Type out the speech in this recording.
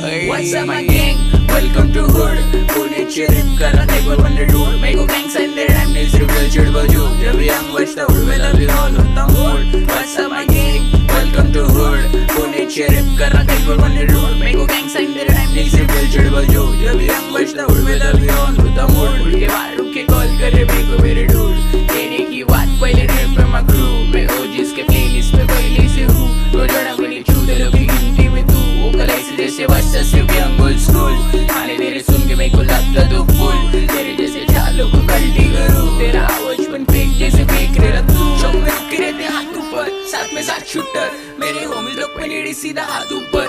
What's up my gang? Welcome to hood. Pune चिरिप करा table one dude मेरे को gangs and their ram needs reveal चिड़बल जो जब यंग बचता उड़ में लव यू ऑल होता mood. What's up my gang? Welcome to hood. Pune चिरिप करा टेबल वन डूड मेरे को gangs and their ram needs reveal चिड़बल जो जब यंग बचता उड़ में लव यू ऑल होता मूड. उड़ के बाहर रुक के कॉल करे मेरे को मेरे डूड कहने की बात पहले रैप पे मैं क्रू मैं ओजीज के प्लेलिस्ट पे पहले से हूँ रोजाना गोली छू दे लोग की गिनती में तू वो कलेक्स जैसे बच्चा सिर्फ यंग ओल्ड स्कूल खाने तेरे सुन के मेरे को लगता तो फुल तेरे जैसे चालों को गलती करूँ तेरा बचपन फेक जैसे फेंक रहा तू शौक में रुके रहते हाथ ऊपर साथ में साथ शूटर मेरे होमिस लोग पे सीधा हाथ ऊपर